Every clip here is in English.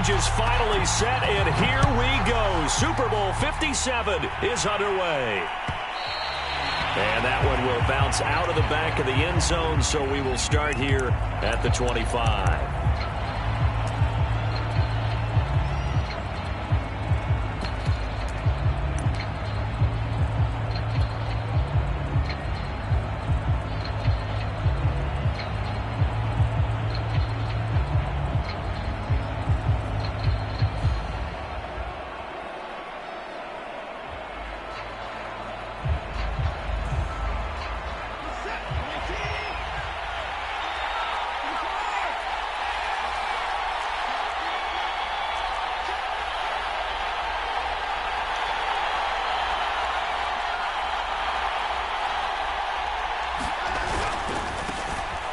stage is finally set, and here we go. Super Bowl 57 is underway. And that one will bounce out of the back of the end zone, so we will start here at the 25.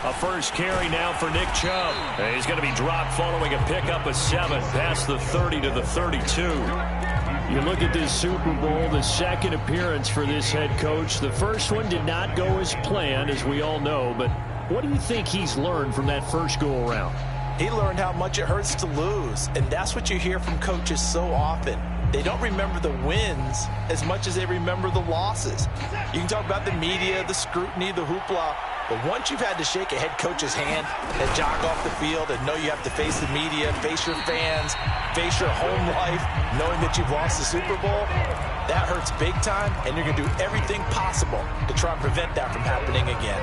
A first carry now for Nick Chubb. He's going to be dropped following a pickup of 7 past the 30 to the 32. You look at this Super Bowl, the second appearance for this head coach. The first one did not go as planned, as we all know. But what do you think he's learned from that first go-around? He learned how much it hurts to lose, and that's what you hear from coaches so often. They don't remember the wins as much as they remember the losses. You can talk about the media, the scrutiny, the hoopla, but once you've had to shake a head coach's hand and jog off the field and know you have to face the media, face your fans, face your home life, knowing that you've lost the Super Bowl, that hurts big time, and you're going to do everything possible to try and prevent that from happening again.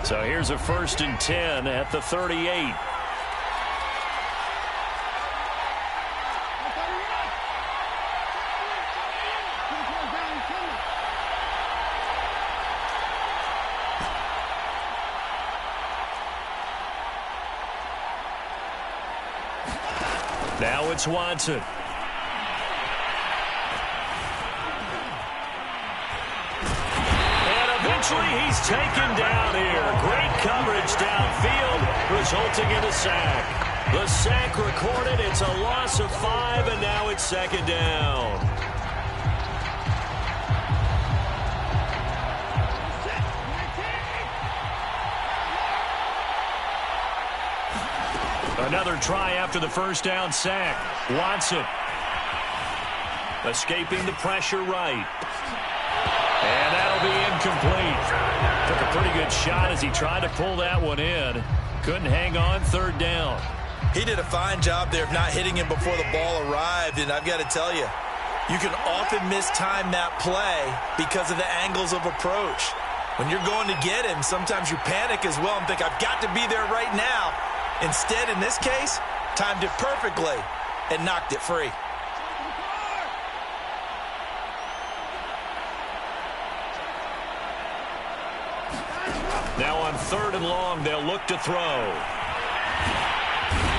So here's a 1st and 10 at the 38. Now it's Watson. He's taken down here. Great coverage downfield, resulting in a sack. The sack recorded. It's a loss of 5, and now it's 2nd down. Another try after the first down sack. Watson escaping the pressure right. And that'll be incomplete. Took a pretty good shot as he tried to pull that one in. Couldn't hang on, 3rd down. He did a fine job there of not hitting him before the ball arrived, and I've got to tell you, you can often mistime that play because of the angles of approach. When you're going to get him, sometimes you panic as well and think, I've got to be there right now. Instead, in this case, timed it perfectly and knocked it free. Now on 3rd and long, they'll look to throw.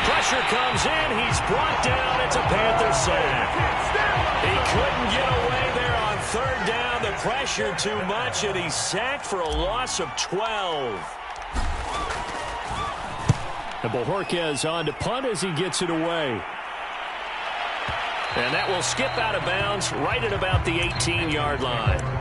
Pressure comes in. He's brought down. It's a Panther sack. He couldn't get away there on 3rd down. The pressure too much, and he's sacked for a loss of 12. And Bojorquez on to punt as he gets it away. And that will skip out of bounds right at about the 18-yard line.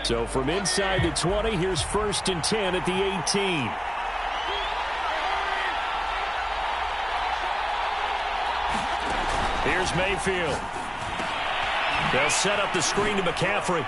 So from inside the 20, here's 1st and 10 at the 18. Here's Mayfield. They'll set up the screen to McCaffrey.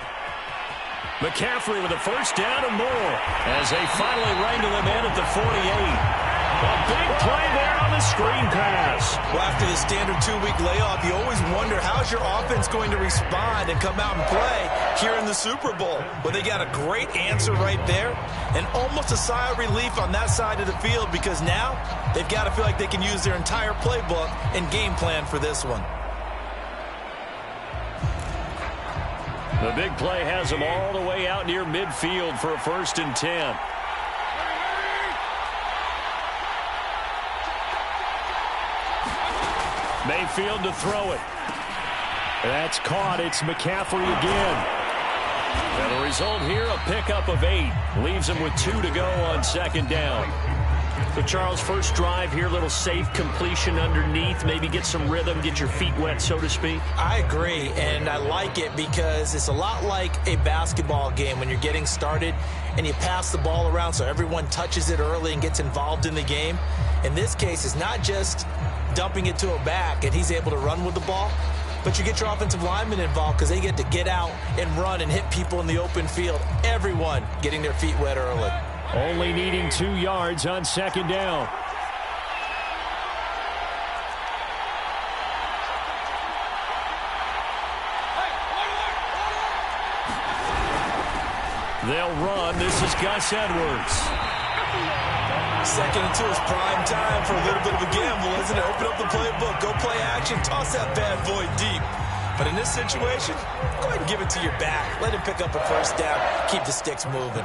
McCaffrey with a 1st down and more as they finally wrangle him in at the 48. A big play there on the screen pass. Well, after the standard 2-week layoff, you always wonder how's your offense going to respond and come out and play here in the Super Bowl. Well, they got a great answer right there and almost a sigh of relief on that side of the field because now they've got to feel like they can use their entire playbook and game plan for this one. The big play has them all the way out near midfield for a 1st and 10. Mayfield to throw it. That's caught. It's McCaffrey again. And the result here, a pickup of 8. Leaves him with 2 to go on 2nd down. So, Charles, first drive here, little safe completion underneath. Maybe get some rhythm, get your feet wet, so to speak. I agree, and I like it because it's a lot like a basketball game when you're getting started and you pass the ball around so everyone touches it early and gets involved in the game. In this case, it's not just dumping it to a back and he's able to run with the ball, but you get your offensive linemen involved because they get to get out and run and hit people in the open field. Everyone getting their feet wet early. Only needing 2 yards on 2nd down. They'll run. This is Gus Edwards. 2nd and 2 is prime time for a little bit of a gamble, isn't it? Open up the playbook, go play action, toss that bad boy deep. But in this situation, go ahead and give it to your back. Let him pick up a 1st down. Keep the sticks moving.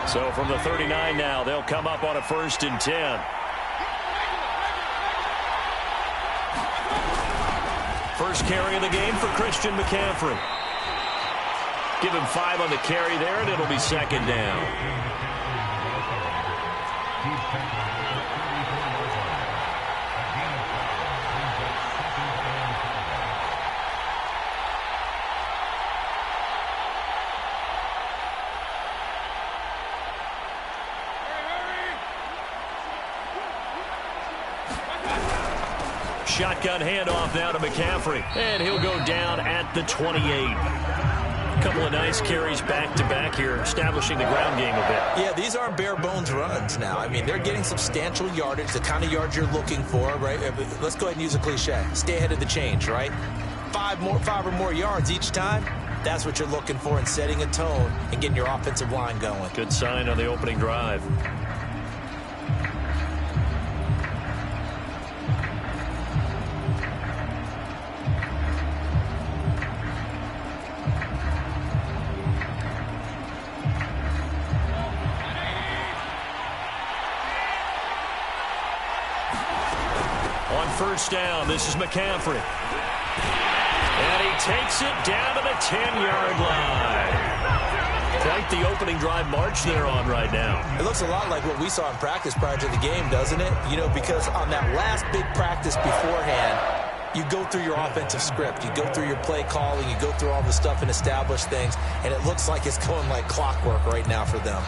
So from the 39 now, they'll come up on a 1st and 10. First carry of the game for Christian McCaffrey. Give him 5 on the carry there, and it'll be 2nd down. Shotgun handoff now to McCaffrey, and he'll go down at the 28. A couple of nice carries back-to-back here, establishing the ground game a bit. Yeah, these aren't bare-bones runs now. I mean, they're getting substantial yardage, the kind of yards you're looking for, right? Let's go ahead and use a cliche. Stay ahead of the change, right? 5 or more yards each time. That's what you're looking for in setting a tone and getting your offensive line going. Good sign on the opening drive. On 1st down, this is McCaffrey. And he takes it down to the 10-yard line. Quite the opening drive march they're on right now. It looks a lot like what we saw in practice prior to the game, doesn't it? You know, because on that last big practice beforehand, you go through your offensive script. You go through your play calling. You go through all the stuff and establish things. And it looks like it's going like clockwork right now for them.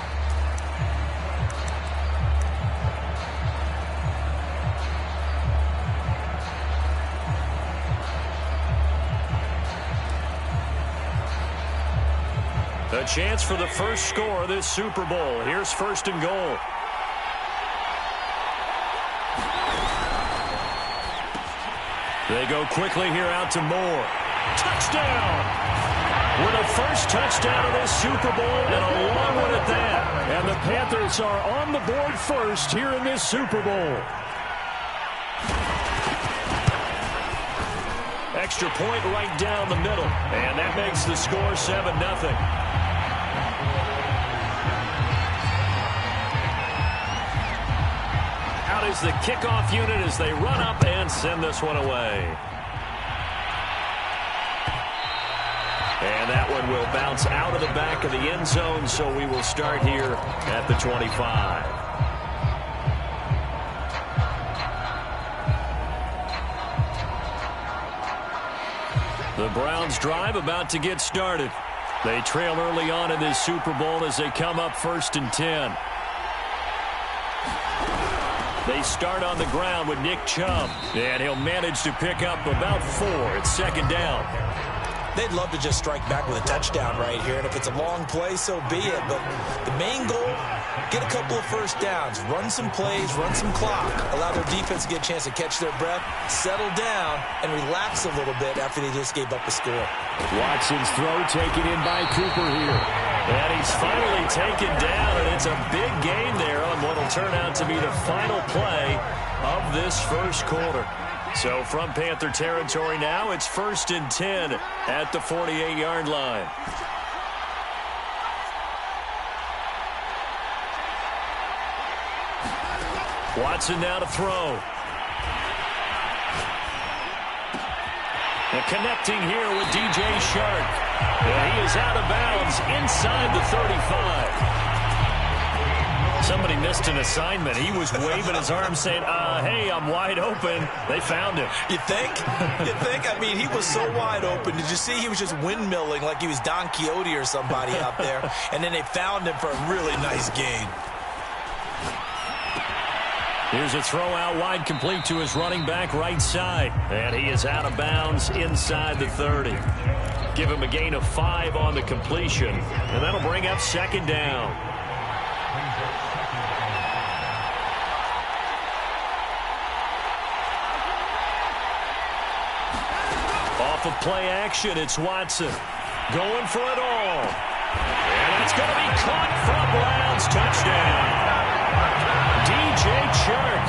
A chance for the first score of this Super Bowl. Here's 1st and goal. They go quickly here out to Moore. Touchdown! With the first touchdown of this Super Bowl, and a long one at that. And the Panthers are on the board first here in this Super Bowl. Extra point right down the middle. And that makes the score 7-0. Is the kickoff unit as they run up and send this one away. And that one will bounce out of the back of the end zone, so we will start here at the 25. The Browns drive about to get started. They trail early on in this Super Bowl as they come up 1st and 10. They start on the ground with Nick Chubb, and he'll manage to pick up about 4. It's 2nd down. They'd love to just strike back with a touchdown right here, and if it's a long play, so be it. But the main goal Get a couple of first downs, run some plays, run some clock, allow their defense to get a chance to catch their breath, settle down, and relax a little bit after they just gave up a score. Watson's throw taken in by Cooper here. And he's finally taken down, and it's a big gain there on what will turn out to be the final play of this first quarter. So from Panther territory now, it's 1st and 10 at the 48-yard line. Watson now to throw. And connecting here with DJ Shark. And he is out of bounds inside the 35. Somebody missed an assignment. He was waving his arm saying, hey, I'm wide open. They found him. You think? You think? I mean, he was so wide open. Did you see he was just windmilling like he was Don Quixote or somebody out there? And then they found him for a really nice gain. Here's a throw out wide, complete to his running back right side. And he is out of bounds inside the 30. Give him a gain of 5 on the completion. And that'll bring up 2nd down. Off of play action, it's Watson. Going for it all. And it's going to be caught from Browns. Touchdown. DJ Chark,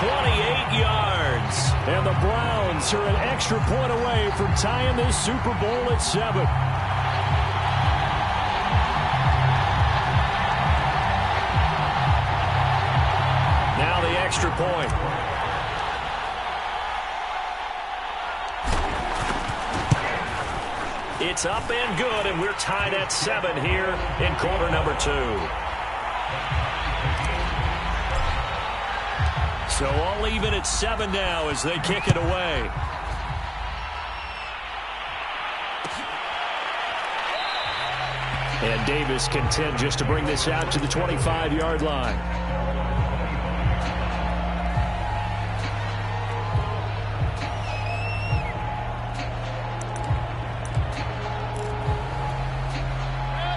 28 yards. And the Browns are an extra point away from tying this Super Bowl at 7. Now the extra point. It's up and good, and we're tied at 7 here in quarter number 2. So all even at 7 now as they kick it away. And Davis content just to bring this out to the 25-yard line.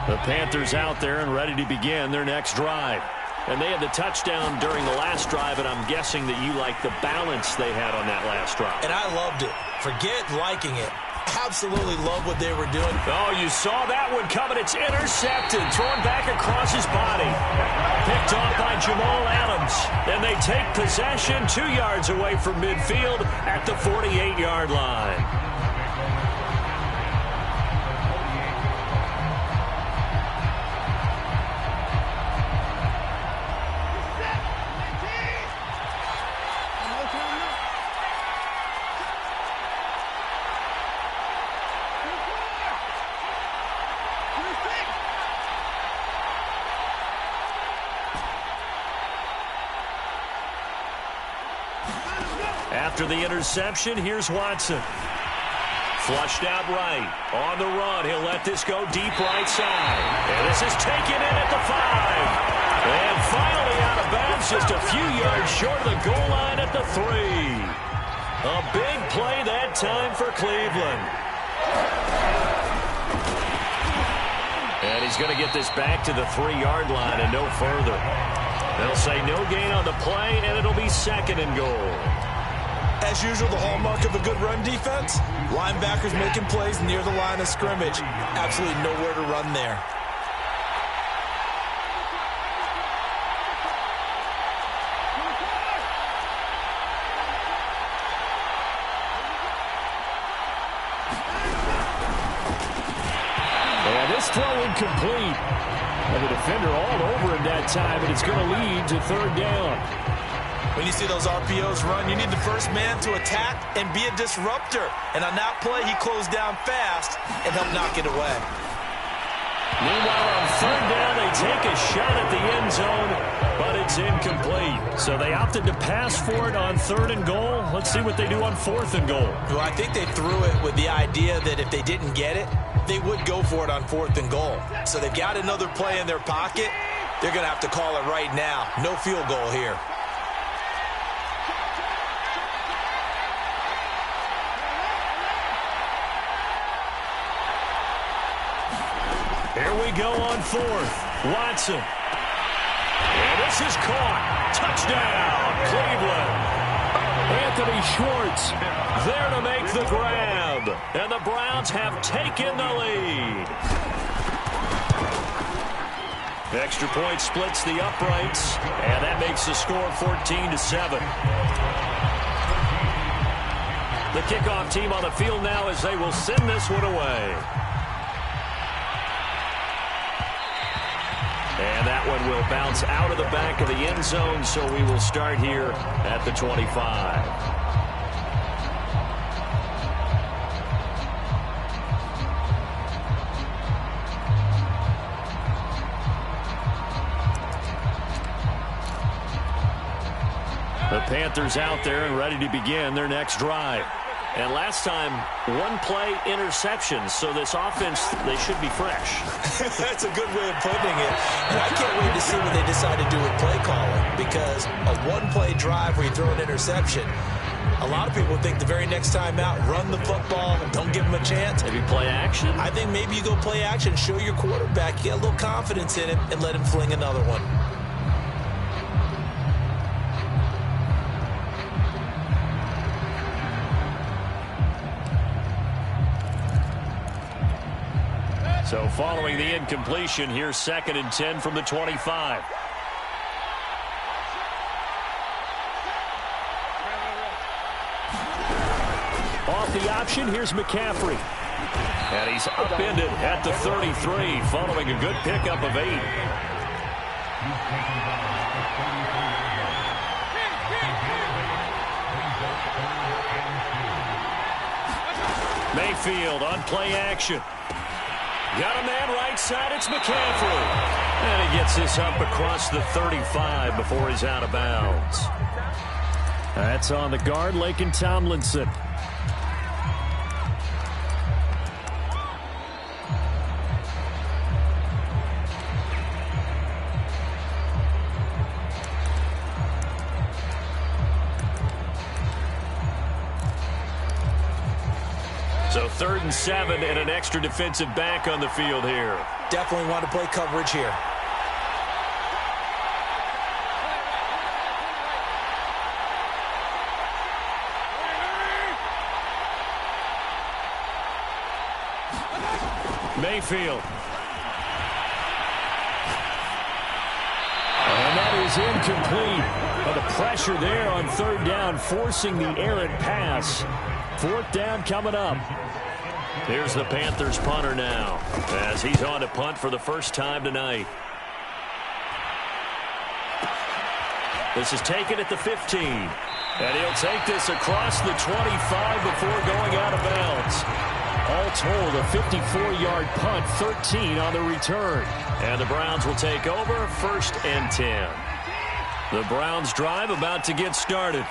The Panthers out there and ready to begin their next drive. And they had the touchdown during the last drive, and I'm guessing that you like the balance they had on that last drive. And I loved it. Forget liking it. Absolutely love what they were doing. Oh, you saw that one coming. It's intercepted. Thrown back across his body. Picked off by Jamal Adams. And they take possession 2 yards away from midfield at the 48-yard line. After the interception, here's Watson. Flushed out right. On the run, he'll let this go deep right side. And this is taken in at the 5. And finally out of bounds, just a few yards short of the goal line at the 3. A big play that time for Cleveland. And he's going to get this back to the 3-yard line and no further. They'll say no gain on the play, and it'll be 2nd and goal. As usual, the hallmark of a good run defense, linebackers making plays near the line of scrimmage. Absolutely nowhere to run there. And this throw incomplete. And the defender all over him that time, and it's going to lead to 3rd down. When you see those RPOs run, you need the first man to attack and be a disruptor. And on that play, he closed down fast and helped knock it away. Meanwhile, on 3rd down, they take a shot at the end zone, but it's incomplete. So they opted to pass for it on 3rd and goal. Let's see what they do on 4th and goal. Well, I think they threw it with the idea that if they didn't get it, they would go for it on 4th and goal. So they've got another play in their pocket. They're going to have to call it right now. No field goal here. Here we go on 4th. Watson. And this is caught. Touchdown, Cleveland. Anthony Schwartz there to make the grab. And the Browns have taken the lead. Extra point splits the uprights, and that makes the score 14-7. The kickoff team on the field now as they will send this one away. And that one will bounce out of the back of the end zone, so we will start here at the 25. The Panthers out there and ready to begin their next drive. And last time, one-play interceptions, so this offense, they should be fresh. That's a good way of putting it. And I can't wait to see what they decide to do with play calling, because a one-play drive where you throw an interception, a lot of people think the very next time out, run the football, don't give them a chance. Maybe play action? I think maybe you go play action, show your quarterback, get a little confidence in him, and let him fling another one. So following the incompletion, here's 2nd and 10 from the 25. Off the option, here's McCaffrey. And he's upended at the 33 following a good pickup of 8. Mayfield on play action. Got a man right side, it's McCaffrey. And he gets this up across the 35 before he's out of bounds. That's on the guard, Laken Tomlinson. So 3rd and 7 and an extra defensive back on the field here. Definitely want to play coverage here. Mayfield. And that is incomplete. But the pressure there on 3rd down, forcing the errant pass. 4th down coming up. Here's the Panthers punter now, as he's on to punt for the first time tonight. This is taken at the 15. And he'll take this across the 25 before going out of bounds. All told, a 54-yard punt, 13 on the return. And the Browns will take over, 1st and 10. The Browns drive about to get started.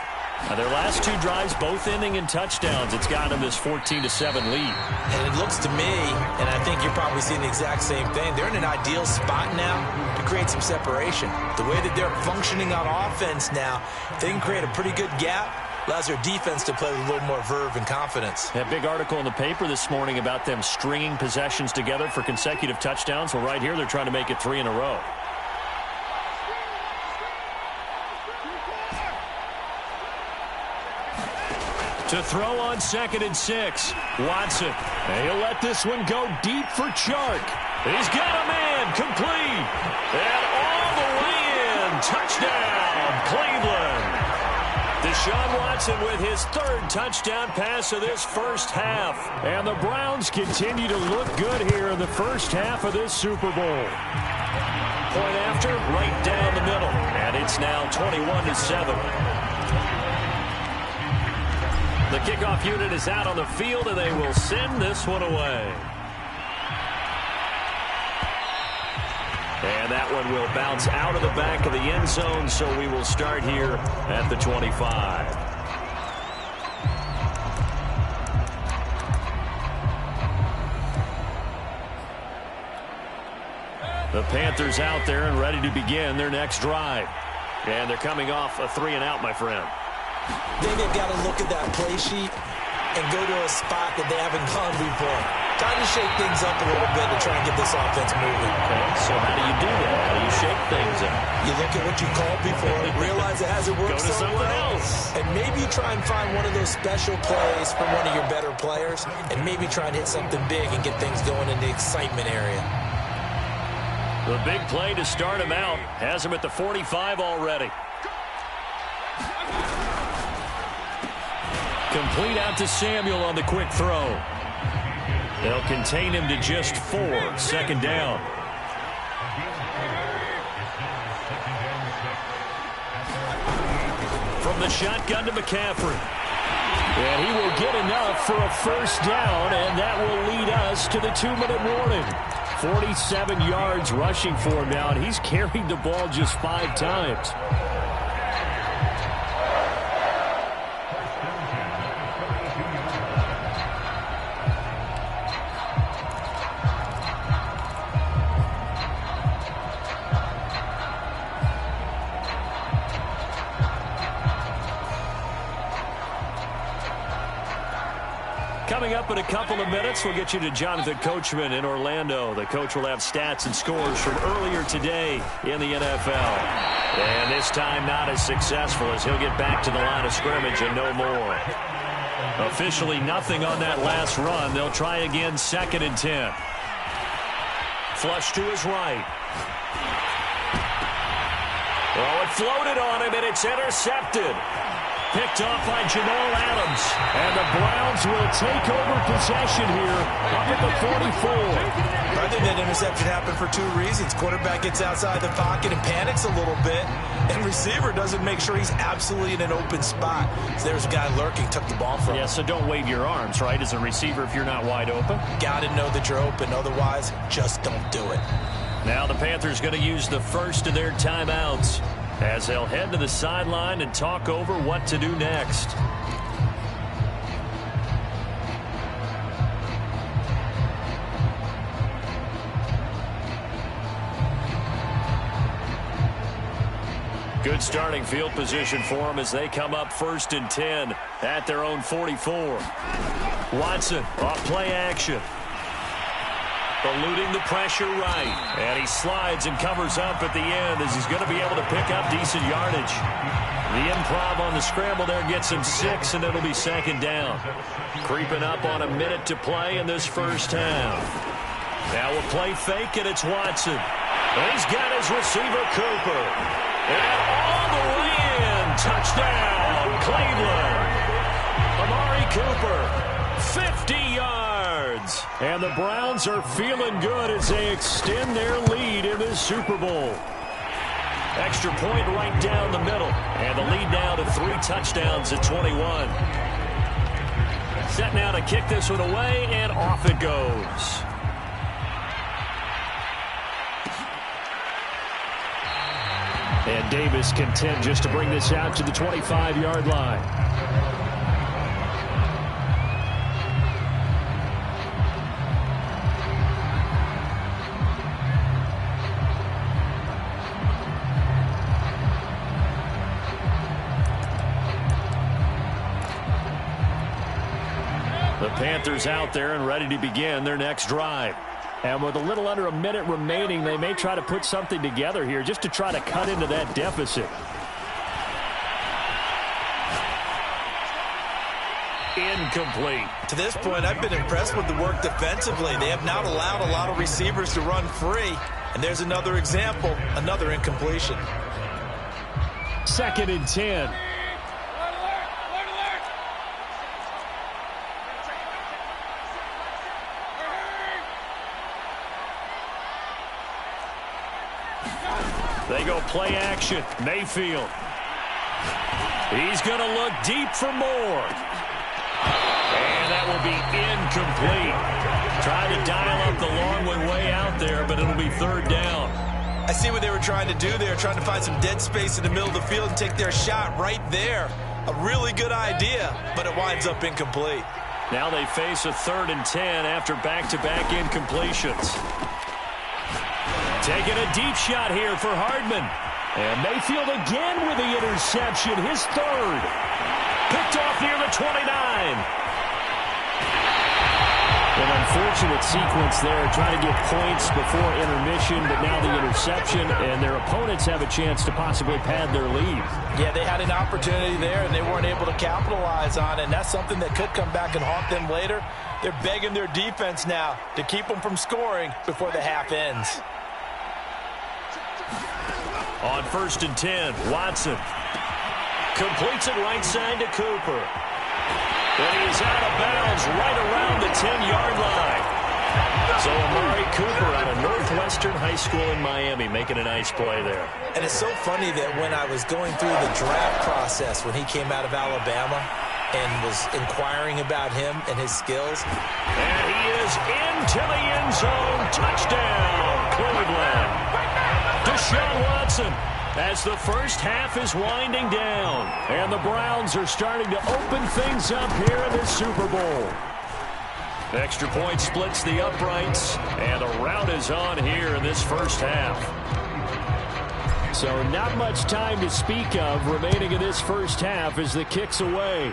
Their last 2 drives, both ending in touchdowns. It's got them this 14-7 lead. And it looks to me, and I think you're probably seeing the exact same thing, they're in an ideal spot now to create some separation. The way that they're functioning on offense now, they can create a pretty good gap. Allows their defense to play with a little more verve and confidence. A big article in the paper this morning about them stringing possessions together for consecutive touchdowns. Well, right here, they're trying to make it 3 in a row. To throw on 2nd and 6. Watson. And he'll let this one go deep for Chark. He's got a man complete. And all the way in. Touchdown, Cleveland. Deshaun Watson with his 3rd touchdown pass of this first half. And the Browns continue to look good here in the first half of this Super Bowl. Point after, right down the middle. And it's now 21-7. The kickoff unit is out on the field, and they will send this one away. And that one will bounce out of the back of the end zone, so we will start here at the 25. The Panthers out there and ready to begin their next drive. And they're coming off a 3-and-out, my friend. I think they've got to look at that play sheet and go to a spot that they haven't gone before. Time to shake things up a little bit to try and get this offense moving. Okay, so how do you do that? How do you shake things up? You look at what you called before, realize it hasn't worked Go to so something well, else. and maybe try and find one of those special plays from one of your better players, and maybe try and hit something big and get things going in the excitement area. The big play to start him out has him at the 45 already. Complete out to Samuel on the quick throw. They'll contain him to just 4. Second down. From the shotgun to McCaffrey. And he will get enough for a first down, and that will lead us to the 2-minute warning. 47 yards rushing for him now, and he's carried the ball just 5 times. Coming up in a couple of minutes, we'll get you to Jonathan Coachman in Orlando. The coach will have stats and scores from earlier today in the NFL. And this time not as successful as he'll get back to the line of scrimmage and no more. Officially nothing on that last run. They'll try again, 2nd and 10. Flush to his right. Oh, it floated on him, and it's intercepted. Picked off by Jamal Adams. And the Browns will take over possession here up at the 44. I think that interception happened for 2 reasons. Quarterback gets outside the pocket and panics a little bit. And receiver doesn't make sure he's absolutely in an open spot. So there's a guy lurking, took the ball from him. Yeah, so don't wave your arms, right, as a receiver if you're not wide open. Got to know that you're open. Otherwise, just don't do it. Now the Panthers going to use the first of their timeouts as they'll head to the sideline and talk over what to do next. Good starting field position for them as they come up 1st and 10 at their own 44. Watson off play action. Eluding the pressure right. And he slides and covers up at the end as he's going to be able to pick up decent yardage. The improv on the scramble there gets him 6, and it'll be 2nd down. Creeping up on a minute to play in this first half. Now we'll play fake, and it's Watson. And he's got his receiver, Cooper. And all the way in. Touchdown, Cleveland. Amari Cooper, 50 yards. And the Browns are feeling good as they extend their lead in this Super Bowl. Extra point right down the middle. And the lead now to 3 touchdowns at 21. Set now to kick this one away, and off it goes. And Davis content just to bring this out to the 25-yard line. The Panthers out there and ready to begin their next drive. And with a little under a minute remaining, they may try to put something together here just to try to cut into that deficit. Incomplete. To this point, I've been impressed with the work defensively. They have not allowed a lot of receivers to run free. And there's another example, another incompletion. 2nd and 10. They go play action. Mayfield. He's going to look deep for more. And that will be incomplete. Trying to dial up the long way out there, but it'll be 3rd down. I see what they were trying to do there, trying to find some dead space in the middle of the field and take their shot right there. A really good idea, but it winds up incomplete. Now they face a 3rd and 10 after back-to-back incompletions. Taking a deep shot here for Hardman. And Mayfield again with the interception, his 3rd. Picked off near the 29. An unfortunate sequence there, trying to get points before intermission, but now the interception, and their opponents have a chance to possibly pad their lead. Yeah, they had an opportunity there, and they weren't able to capitalize on it, and that's something that could come back and haunt them later. They're begging their defense now to keep them from scoring before the half ends. On 1st and 10, Watson completes it right side to Cooper. And he is out of bounds right around the 10-yard line. So Amari Cooper out of Northwestern High School in Miami making a nice play there. And it's so funny that when I was going through the draft process when he came out of Alabama and was inquiring about him and his skills. And he is into the end zone. Touchdown, Cleveland. Deshaun Watson, as the first half is winding down, and the Browns are starting to open things up here in this Super Bowl. Extra point splits the uprights, and a rout is on here in this first half. So not much time to speak of remaining in this first half as the kick's away.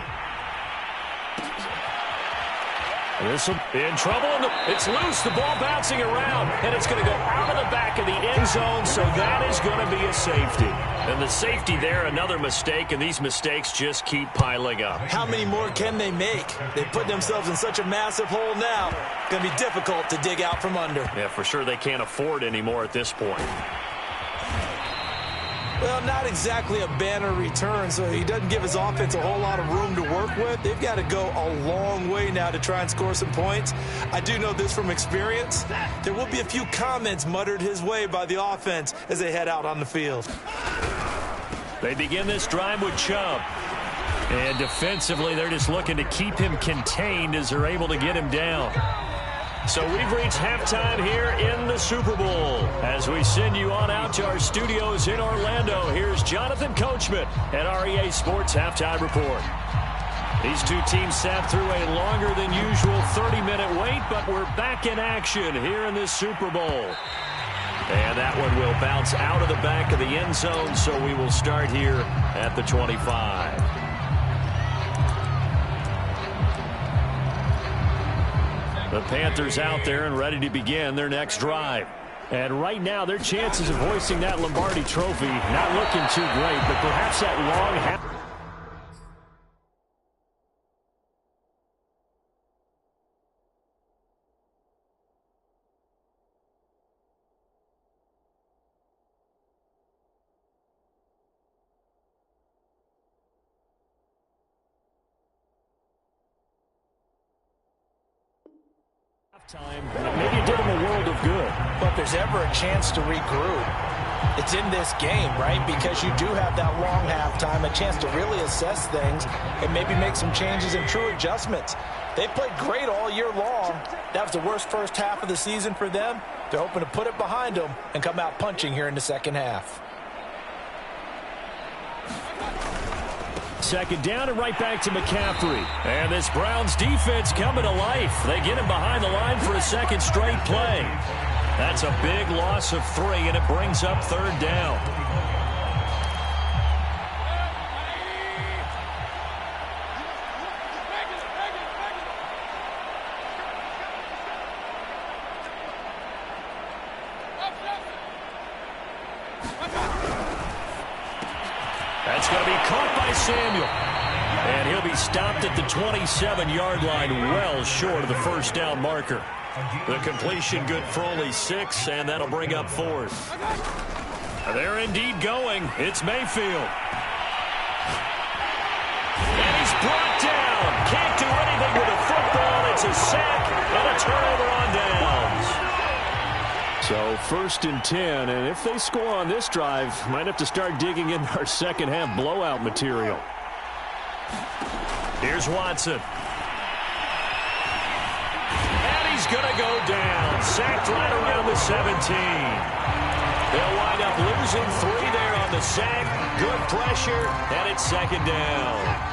This in trouble. It's loose. The ball bouncing around, and it's going to go out of the back of the end zone, so that is going to be a safety. And the safety there, another mistake, and these mistakes just keep piling up. How many more can they make? They put themselves in such a massive hole now. It's going to be difficult to dig out from under. Yeah, for sure they can't afford anymore at this point. Well, not exactly a banner return, so he doesn't give his offense a whole lot of room to work with. They've got to go a long way now to try and score some points. I do know this from experience. There will be a few comments muttered his way by the offense as they head out on the field. They begin this drive with Chubb. And defensively, they're just looking to keep him contained as they're able to get him down. So we've reached halftime here in the Super Bowl. As we send you on out to our studios in Orlando, here's Jonathan Coachman at REA Sports Halftime Report. These two teams sat through a longer than usual 30-minute wait, but we're back in action here in this Super Bowl. And that one will bounce out of the back of the end zone, so we will start here at the 25. The Panthers out there and ready to begin their next drive. And right now, their chances of hoisting that Lombardi trophy not looking too great, but perhaps that long time, maybe it did him a world of good. But if there's ever a chance to regroup, it's in this game, right? Because you do have that long halftime, a chance to really assess things and maybe make some changes and true adjustments. They played great all year long. That was the worst first half of the season for them. They're hoping to put it behind them and come out punching here in the second half. Second down and right back to McCaffrey. And this Browns defense coming to life. They get him behind the line for a second straight play. That's a big loss of 3, and it brings up third down. That's going to be caught by Samuel. And he'll be stopped at the 27-yard line, well short of the first down marker. The completion good for only 6, and that'll bring up 4th. They're indeed going. It's Mayfield. And he's brought down. Can't do anything with the football. It's a sack and a turnover on downs. So 1st and 10, and if they score on this drive, might have to start digging in our second half blowout material. Here's Watson. And he's going to go down. Sacked right around the 17. They'll wind up losing 3 there on the sack. Good pressure, and it's second down.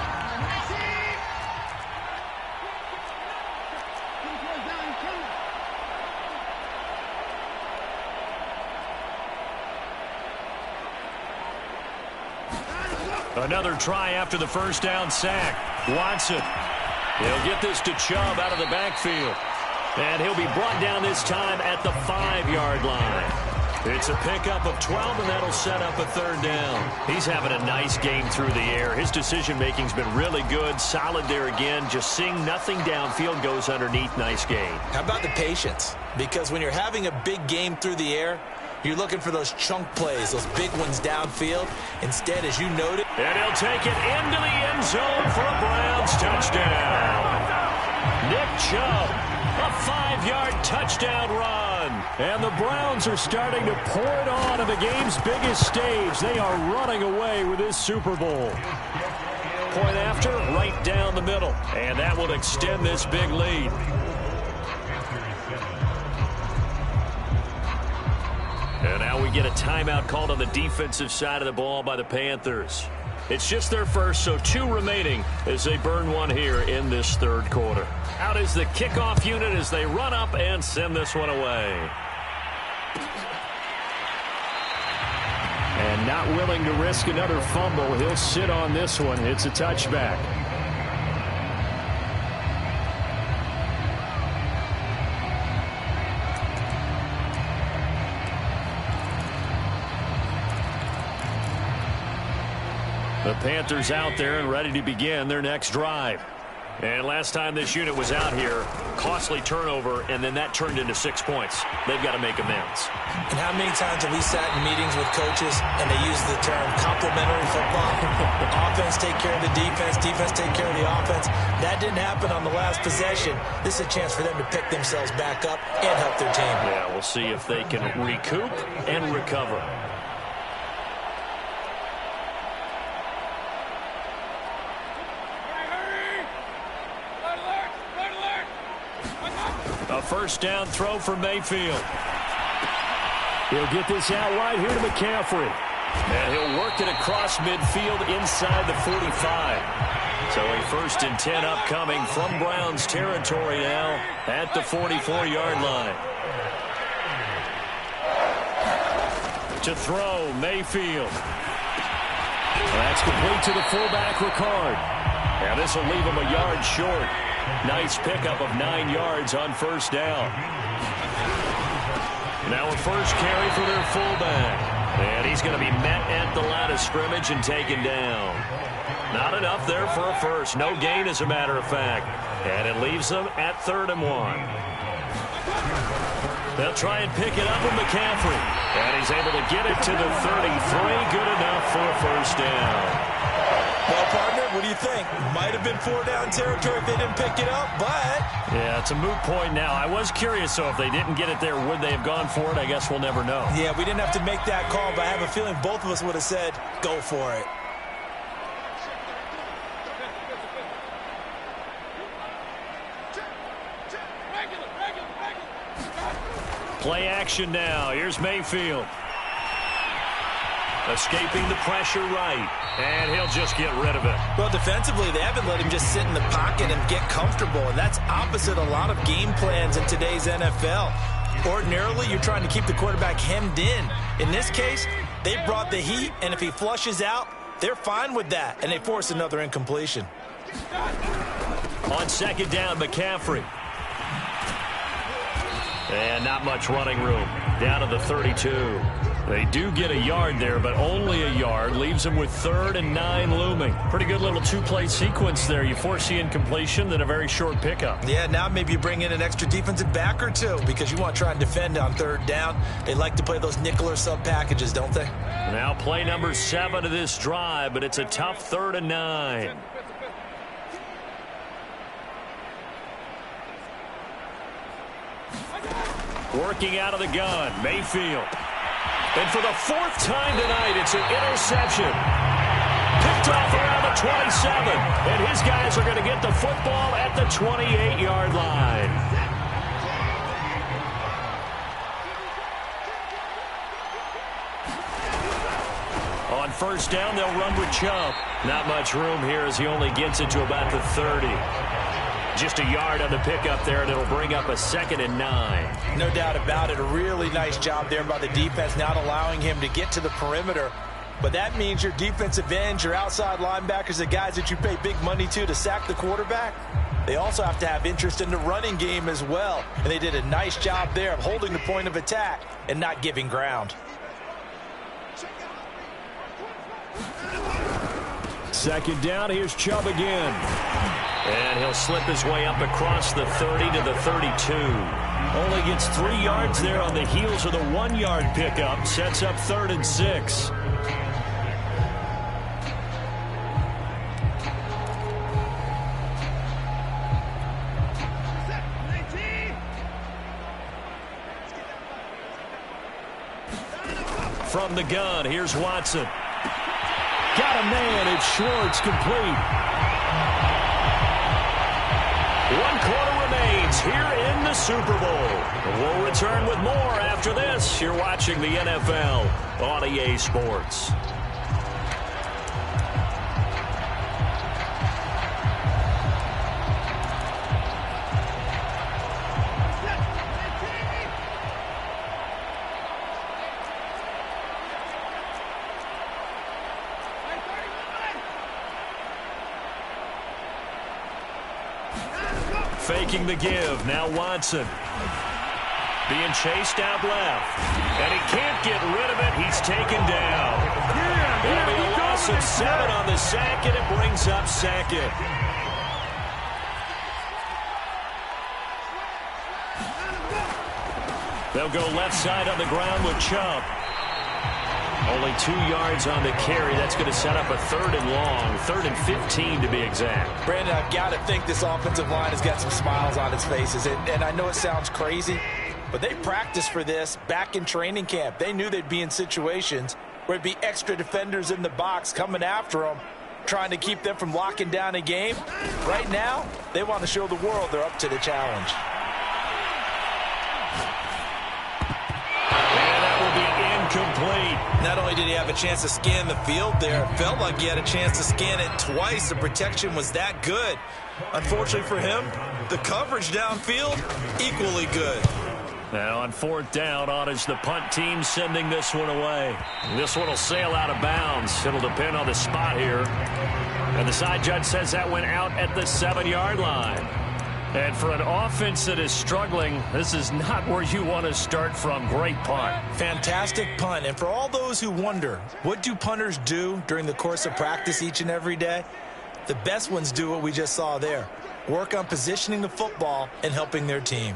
Another try after the first down sack. Watson. He'll get this to Chubb out of the backfield. And he'll be brought down this time at the 5-yard line. It's a pickup of 12, and that'll set up a third down. He's having a nice game through the air. His decision-making's been really good, solid there again. Just seeing nothing downfield, goes underneath. Nice gain. How about the patience? Because when you're having a big game through the air, you're looking for those chunk plays, those big ones downfield. Instead, as you noted. And he'll take it into the end zone for a Browns touchdown. Nick Chubb, a 5-yard touchdown run. And the Browns are starting to pour it on the game's biggest stage. They are running away with this Super Bowl. Point after, right down the middle. And that will extend this big lead. And now we get a timeout called on the defensive side of the ball by the Panthers. It's just their first, so 2 remaining as they burn one here in this third quarter. Out is the kickoff unit as they run up and send this one away. And not willing to risk another fumble, he'll sit on this one. It's a touchback. The Panthers out there and ready to begin their next drive. And last time this unit was out here, costly turnover, and then that turned into 6 points. They've got to make amends. And how many times have we sat in meetings with coaches and they use the term complementary football? Offense take care of the defense, defense take care of the offense. That didn't happen on the last possession. This is a chance for them to pick themselves back up and help their team. Yeah, we'll see if they can recoup and recover. A first down throw for Mayfield. He'll get this out wide here to McCaffrey. And he'll work it across midfield inside the 45. So a 1st and 10 upcoming from Browns territory now at the 44-yard line. To throw, Mayfield. That's complete to the fullback, Ricard. And this will leave him a yard short. Nice pickup of 9 yards on first down. Now a first carry for their fullback. And he's going to be met at the line of scrimmage and taken down. Not enough there for a first. No gain, as a matter of fact. And it leaves them at 3rd and 1. They'll try and pick it up with McCaffrey. And he's able to get it to the 33. Good enough for a first down. Well, partner, what do you think? Might have been 4-down territory if they didn't pick it up, but... Yeah, it's a moot point now. I was curious, so if they didn't get it there, would they have gone for it? I guess we'll never know. Yeah, we didn't have to make that call, but I have a feeling both of us would have said, go for it. Play action now. Here's Mayfield. Escaping the pressure right. And he'll just get rid of it. Well, defensively, they haven't let him just sit in the pocket and get comfortable. And that's opposite a lot of game plans in today's NFL. Ordinarily, you're trying to keep the quarterback hemmed in. In this case, they brought the heat, and if he flushes out, they're fine with that. And they force another incompletion. On 2nd down, McCaffrey. And not much running room. Down to the 32. They do get a yard there, but only a yard. Leaves them with 3rd and 9 looming. Pretty good little 2-play sequence there. You force the incompletion, then a very short pickup. Yeah, now maybe you bring in an extra defensive back or two because you want to try and defend on 3rd down. They like to play those nickel or sub packages, don't they? Now play number 7 of this drive, but it's a tough 3rd and 9. Working out of the gun, Mayfield. And for the 4th time tonight, it's an interception. Picked off around the 27. And his guys are going to get the football at the 28-yard line. On 1st down, they'll run with Chubb. Not much room here as he only gets it to about the 30. Just a yard on the pickup there, and it'll bring up a 2nd and 9. No doubt about it. A really nice job there by the defense, not allowing him to get to the perimeter. But that means your defensive ends, your outside linebackers, the guys that you pay big money to sack the quarterback, they also have to have interest in the running game as well. And they did a nice job there of holding the point of attack and not giving ground. Second down, here's Chubb again. And he'll slip his way up across the 30 to the 32. Only gets 3 yards there on the heels of the 1-yard pickup. Sets up 3rd and 6. From the gun, here's Watson. Got a man, it's Schwartz, complete. 1 quarter remains here in the Super Bowl. We'll return with more after this. You're watching the NFL on EA Sports. Faking the give. Now Watson. Being chased out left. And he can't get rid of it. He's taken down. It'll be a loss of 7 on the sack, and it brings up 2nd. They'll go left side on the ground with Chubb. Only 2 yards on the carry. That's going to set up a 3rd and long. 3rd and 15 to be exact. Brandon, I've got to think this offensive line has got some smiles on its faces. And I know it sounds crazy, but they practiced for this back in training camp. They knew they'd be in situations where it'd be extra defenders in the box coming after them, trying to keep them from locking down a game. Right now, they want to show the world they're up to the challenge. Complete. Not only did he have a chance to scan the field there, it felt like he had a chance to scan it twice. The protection was that good. Unfortunately for him, the coverage downfield, equally good. Now on 4th down, on is the punt team sending this one away. This one will sail out of bounds. It'll depend on the spot here. And the side judge says that went out at the 7-yard line. And for an offense that is struggling, this is not where you want to start from. Great punt. Fantastic punt. And for all those who wonder, what do punters do during the course of practice each and every day? The best ones do what we just saw there. Work on positioning the football and helping their team.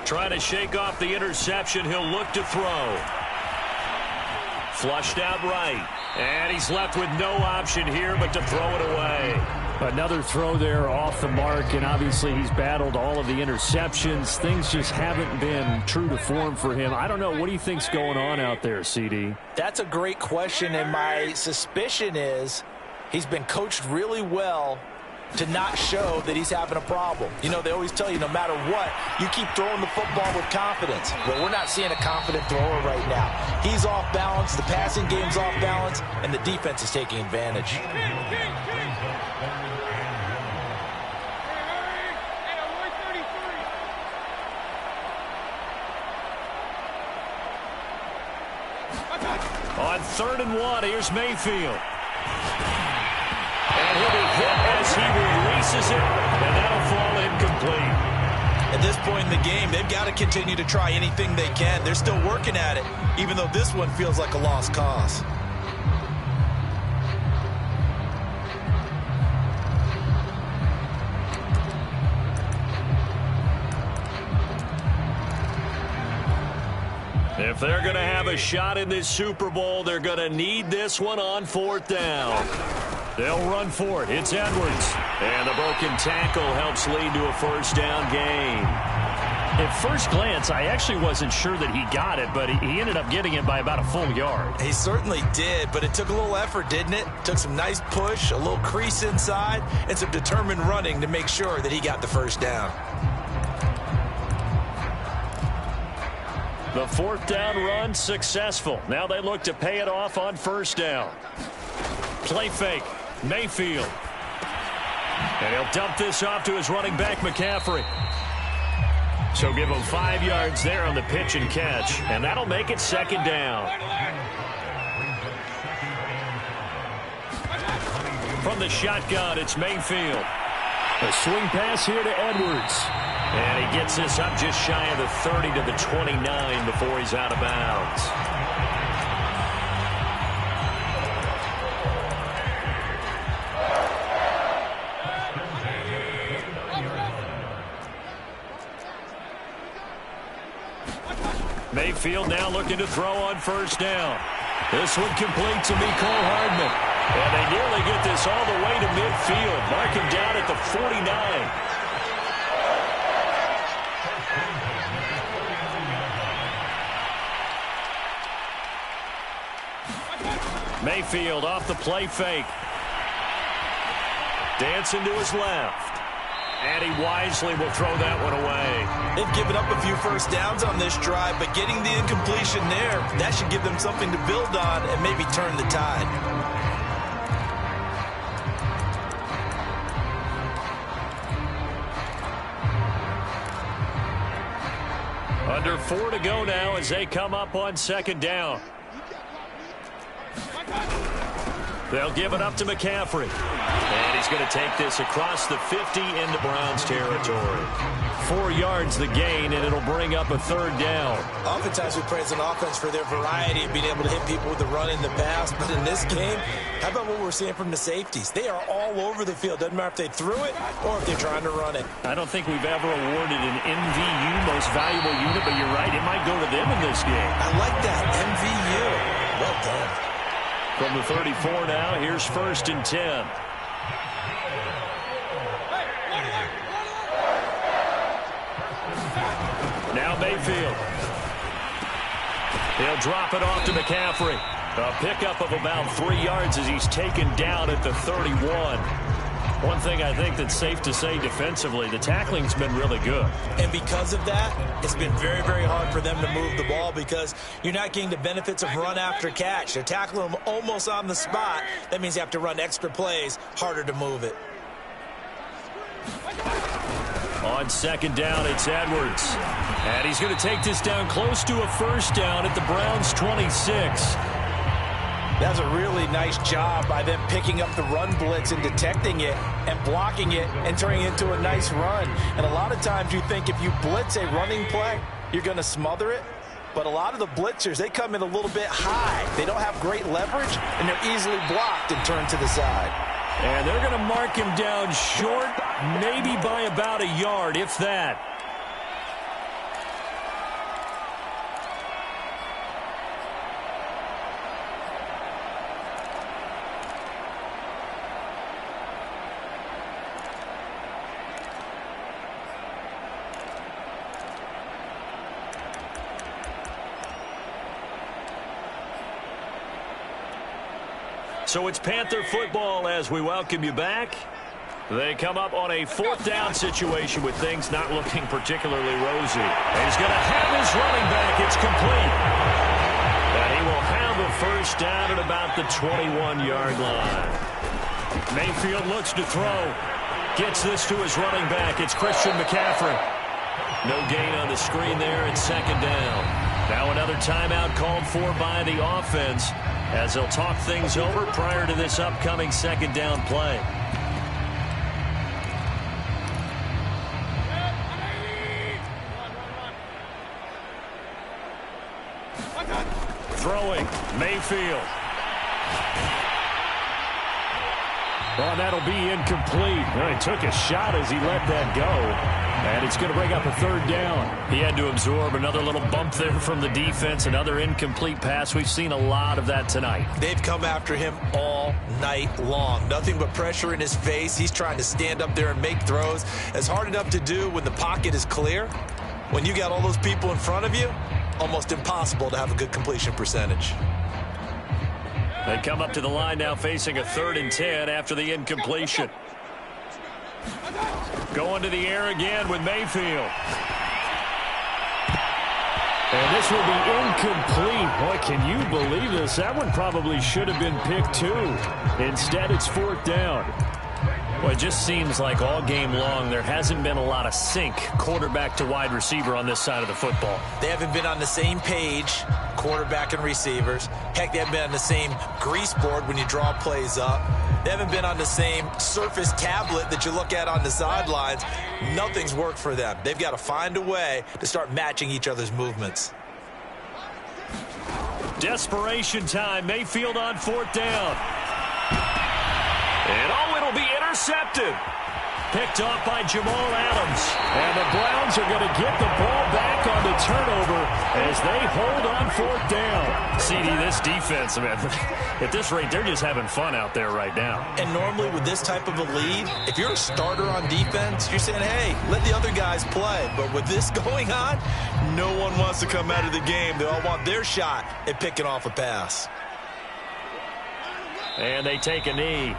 Trying to shake off the interception. He'll look to throw. Flushed out right. And he's left with no option here but to throw it away. Another throw there off the mark, and obviously he's battled all of the interceptions. Things just haven't been true to form for him. I don't know. What do you think's going on out there, CD? That's a great question, and my suspicion is he's been coached really well to not show that he's having a problem. You know, they always tell you no matter what, you keep throwing the football with confidence. Well, we're not seeing a confident thrower right now. He's off balance, the passing game's off balance, and the defense is taking advantage. On 3rd and 1, here's Mayfield. And he'll be hit as he releases it, and that'll fall incomplete. At this point in the game, they've got to continue to try anything they can. They're still working at it, even though this one feels like a lost cause. If they're going to have a shot in this Super Bowl, they're going to need this one on 4th down. They'll run for it. It's Edwards. And the broken tackle helps lead to a 1st down gain. At first glance, I actually wasn't sure that he got it, but he ended up getting it by about a full yard. He certainly did, but it took a little effort, didn't it? Took some nice push, a little crease inside, and some determined running to make sure that he got the 1st down. The 4th down run successful. Now they look to pay it off on 1st down. Play fake. Mayfield. And he'll dump this off to his running back, McCaffrey. So give him 5 yards there on the pitch and catch. And that'll make it 2nd down. From the shotgun, it's Mayfield. A swing pass here to Edwards. And he gets this up just shy of the 30 to the 29 before he's out of bounds. Mayfield now looking to throw on first down. This one complete to Mecole Hardman. And they nearly get this all the way to midfield. Mark him down at the 49. Mayfield off the play fake. Dancing to his left. And he wisely will throw that one away. They've given up a few first downs on this drive, but getting the incompletion there, that should give them something to build on and maybe turn the tide. Under 4 to go now as they come up on second down. They'll give it up to McCaffrey. And he's going to take this across the 50 into Browns territory. 4 yards the gain, and it'll bring up a third down. Oftentimes we praise an offense for their variety of being able to hit people with the run in the pass. But in this game, how about what we're seeing from the safeties? They are all over the field. Doesn't matter if they threw it or if they're trying to run it. I don't think we've ever awarded an MVU, most valuable unit, but you're right, it might go to them in this game. I like that, MVU. Well done. From the 34 now, here's 1st and 10. Now Mayfield. He'll drop it off to McCaffrey. A pickup of about 3 yards as he's taken down at the 31. One thing I think that's safe to say defensively, the tackling's been really good. And because of that, it's been very, very hard for them to move the ball because you're not getting the benefits of run after catch. They're tackling them almost on the spot. That means you have to run extra plays, harder to move it. On second down, it's Edwards. And he's going to take this down close to a first down at the Browns' 26. That's a really nice job by them picking up the run blitz and detecting it and blocking it and turning it into a nice run. And a lot of times you think if you blitz a running play, you're going to smother it. But a lot of the blitzers, they come in a little bit high. They don't have great leverage, and they're easily blocked and turned to the side. And they're going to mark him down short, maybe by about a yard, if that. So it's Panther football as we welcome you back. They come up on a 4th down situation with things not looking particularly rosy. And he's going to have his running back. It's complete. And he will have a first down at about the 21-yard line. Mayfield looks to throw. Gets this to his running back. It's Christian McCaffrey. No gain on the screen there. It's second down. Now another timeout called for by the offense as they'll talk things over prior to this upcoming second down play. Throwing, Mayfield. Well, that'll be incomplete. Well, he took a shot as he let that go. And it's going to bring up a third down. He had to absorb another little bump there from the defense, another incomplete pass. We've seen a lot of that tonight. They've come after him all night long. Nothing but pressure in his face. He's trying to stand up there and make throws. It's hard enough to do when the pocket is clear. When you got all those people in front of you, almost impossible to have a good completion percentage. They come up to the line now facing a 3rd and 10 after the incompletion. Going to the air again with Mayfield. And this will be incomplete. Boy, can you believe this? That one probably should have been picked too. Instead, it's 4th down. Well, it just seems like all game long there hasn't been a lot of sync quarterback to wide receiver on this side of the football. They haven't been on the same page, quarterback and receivers. Heck, they haven't been on the same grease board when you draw plays up. They haven't been on the same surface tablet that you look at on the sidelines. Nothing's worked for them. They've got to find a way to start matching each other's movements. Desperation time. Mayfield on 4th down. And it'll be intercepted. Picked off by Jamal Adams. And the Browns are going to get the ball back on the turnover as they hold on 4th down. CD, this defense, man, at this rate, they're just having fun out there right now. And normally with this type of a lead, if you're a starter on defense, you're saying, hey, let the other guys play. But with this going on, no one wants to come out of the game. They all want their shot at picking off a pass. And they take a knee.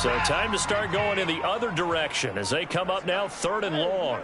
So time to start going in the other direction as they come up now 3rd and long.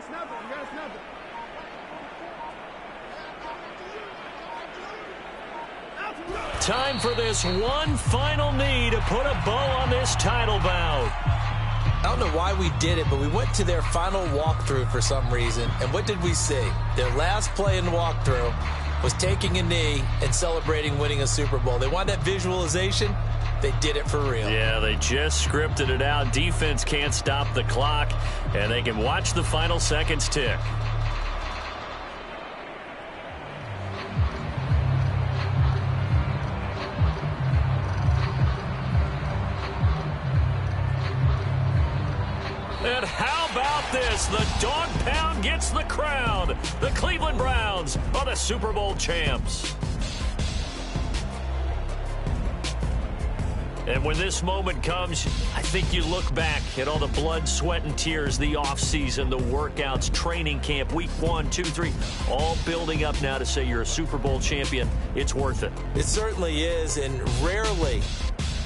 Time for this one final knee to put a bow on this title bout. I don't know why we did it, but we went to their final walkthrough for some reason. And what did we see? Their last play in the walkthrough was taking a knee and celebrating winning a Super Bowl. They want that visualization. They did it for real. Yeah, they just scripted it out. Defense can't stop the clock, and they can watch the final seconds tick. And how about this? The dog pound gets the crown. The Cleveland Browns are the Super Bowl champs. And when this moment comes, I think you look back at all the blood, sweat, and tears, the offseason, the workouts, training camp, week 1, 2, 3, all building up now to say you're a Super Bowl champion. It's worth it. It certainly is, and rarely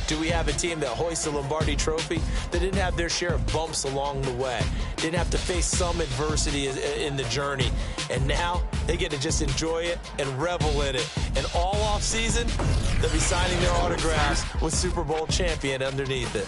do we have a team that hoists a Lombardi trophy that didn't have their share of bumps along the way, didn't have to face some adversity in the journey, and now they get to just enjoy it and revel in it. And all off season, they'll be signing their autographs with Super Bowl champion underneath it.